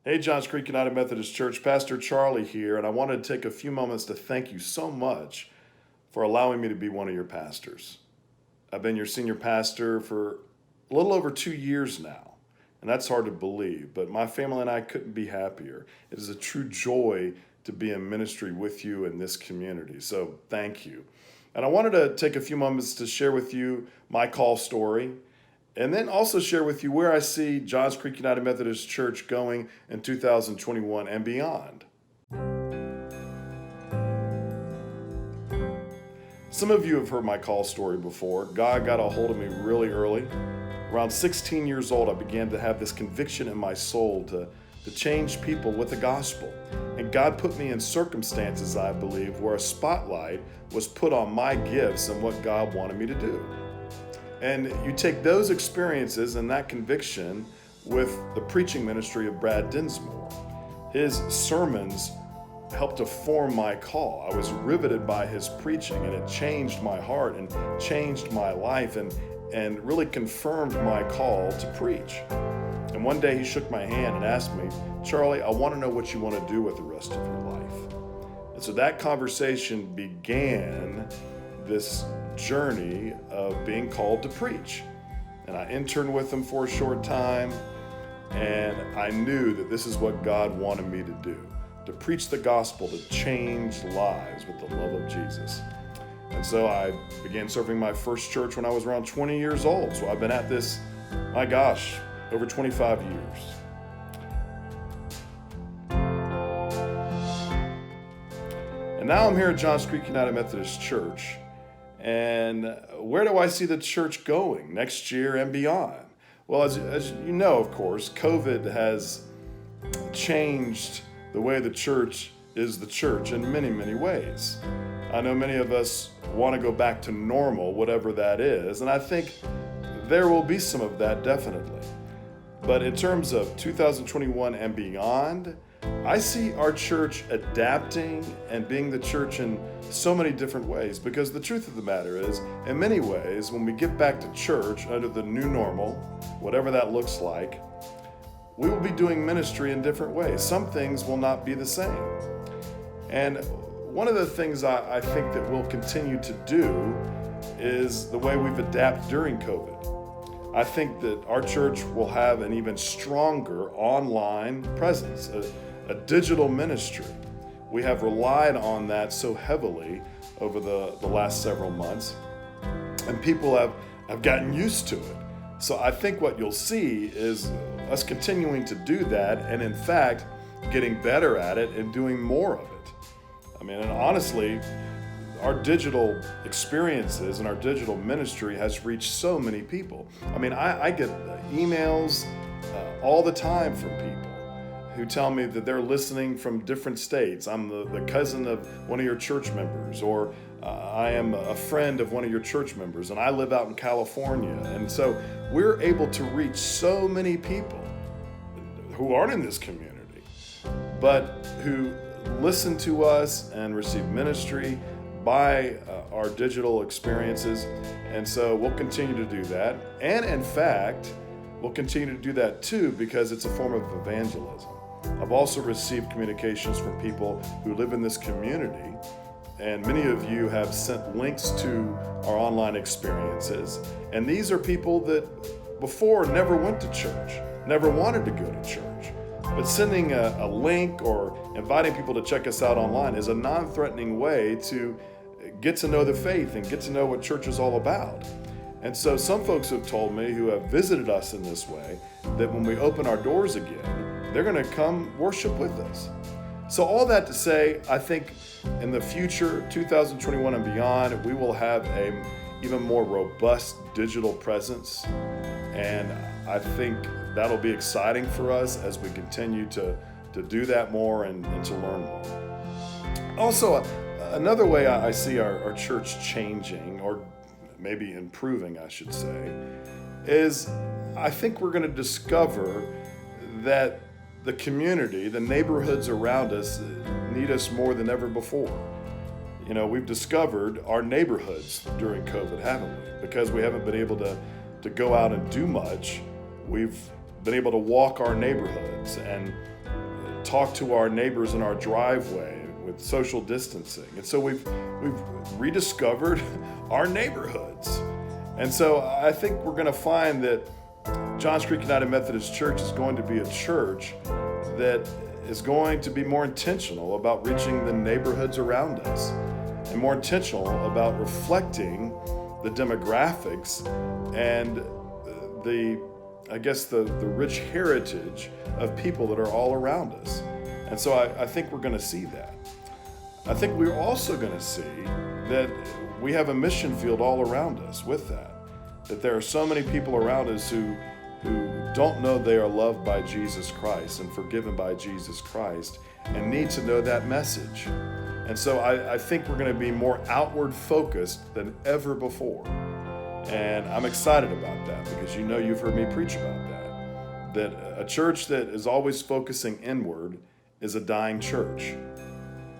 Hey, Johns Creek United Methodist Church, Pastor Charley here, and I wanted to take a few moments to thank you so much for allowing me to be one of your pastors. I've been your senior pastor for a little over 2 years now, and that's hard to believe, but my family and I couldn't be happier. It is a true joy to be in ministry with you in this community, so thank you. And I wanted to take a few moments to share with you my call story and then also share with you where I see Johns Creek United Methodist Church going in 2021 and beyond. Some of you have heard my call story before. God got a hold of me really early. Around 16 years old, I began to have this conviction in my soul to change people with the gospel. And God put me in circumstances, I believe, where a spotlight was put on my gifts and what God wanted me to do. And you take those experiences and that conviction with the preaching ministry of Brad Dinsmore. His sermons helped to form my call. I was riveted by his preaching, and it changed my heart and changed my life and really confirmed my call to preach. And one day he shook my hand and asked me, "Charley, I want to know what you want to do with the rest of your life." And so that conversation began this journey of being called to preach. And I interned with him for a short time, and I knew that this is what God wanted me to do, to preach the gospel, to change lives with the love of Jesus. And so I began serving my first church when I was around 20 years old. So I've been at this, my gosh, over 25 years. And now I'm here at Johns Creek United Methodist Church. And where do I see the church going next year and beyond? Well, as you know, of course, COVID has changed the way the church is the church in many, many ways. I know many of us want to go back to normal, whatever that is, and I think there will be some of that definitely. But in terms of 2021 and beyond, I see our church adapting and being the church in so many different ways, because the truth of the matter is, in many ways, when we get back to church under the new normal, whatever that looks like, we will be doing ministry in different ways. Some things will not be the same. And one of the things I think that we'll continue to do is the way we've adapted during COVID. I think that our church will have an even stronger online presence, a digital ministry. We have relied on that so heavily over the last several months, and people have gotten used to it. So I think what you'll see is us continuing to do that, and in fact, getting better at it and doing more of it. I mean, and honestly, our digital experiences and our digital ministry has reached so many people. I mean, I get emails all the time from people who tell me that they're listening from different states. I'm the cousin of one of your church members, or I am a friend of one of your church members, and I live out in California. And so we're able to reach so many people who aren't in this community, but who listen to us and receive ministry by our digital experiences. And so we'll continue to do that. And in fact, we'll continue to do that too, because it's a form of evangelism. I've also received communications from people who live in this community, and many of you have sent links to our online experiences. And these are people that before never went to church, never wanted to go to church. But sending a link or inviting people to check us out online is a non-threatening way to get to know the faith and get to know what church is all about. And so some folks have told me, who have visited us in this way, that when we open our doors again, they're going to come worship with us. So all that to say, I think in the future, 2021 and beyond, we will have a even more robust digital presence. And I think that'll be exciting for us as we continue to do that more and to learn more. Also, another way I see our church changing, or maybe improving, I should say, is I think we're going to discover that the community, the neighborhoods around us, need us more than ever before. You know, we've discovered our neighborhoods during COVID, haven't we? Because we haven't been able to go out and do much, we've been able to walk our neighborhoods and talk to our neighbors in our driveway with social distancing. And so we've rediscovered our neighborhoods. And so I think we're going to find that Johns Creek United Methodist Church is going to be a church that is going to be more intentional about reaching the neighborhoods around us and more intentional about reflecting the demographics and the rich heritage of people that are all around us. And so I think we're going to see that. I think we're also going to see that we have a mission field all around us with that there are so many people around us who don't know they are loved by Jesus Christ and forgiven by Jesus Christ and need to know that message. And so I think we're going to be more outward focused than ever before. And I'm excited about that because you've heard me preach about that a church that is always focusing inward is a dying church.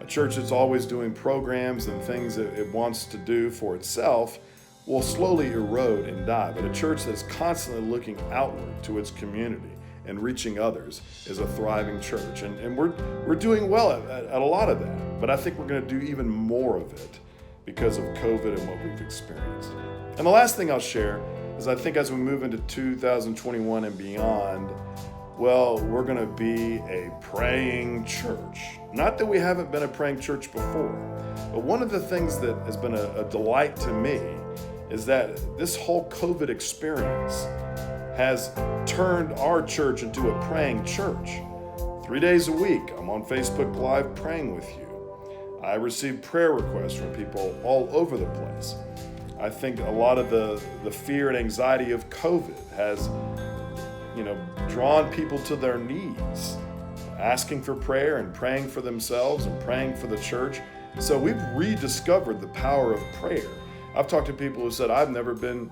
A church that's always doing programs and things that it wants to do for itself will slowly erode and die. But a church that's constantly looking outward to its community and reaching others is a thriving church. And we're doing well at a lot of that. But I think we're going to do even more of it because of COVID and what we've experienced. And the last thing I'll share is I think as we move into 2021 and beyond, well, we're going to be a praying church. Not that we haven't been a praying church before, but one of the things that has been a delight to me is that this whole COVID experience has turned our church into a praying church. 3 days a week, I'm on Facebook Live praying with you. I receive prayer requests from people all over the place. I think a lot of the fear and anxiety of COVID has drawn people to their knees, asking for prayer and praying for themselves and praying for the church. So we've rediscovered the power of prayer. I've talked to people who said, I've never been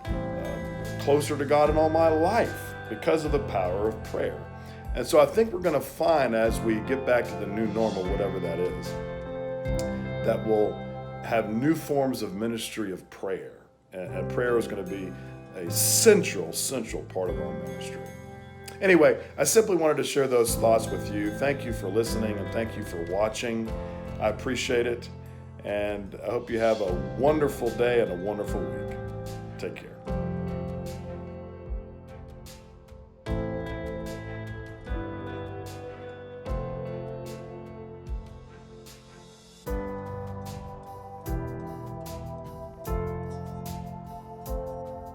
closer to God in all my life because of the power of prayer. And so I think we're going to find as we get back to the new normal, whatever that is, that we'll have new forms of ministry of prayer. And prayer is going to be a central part of our ministry. Anyway, I simply wanted to share those thoughts with you. Thank you for listening and thank you for watching. I appreciate it. And I hope you have a wonderful day and a wonderful week. Take care.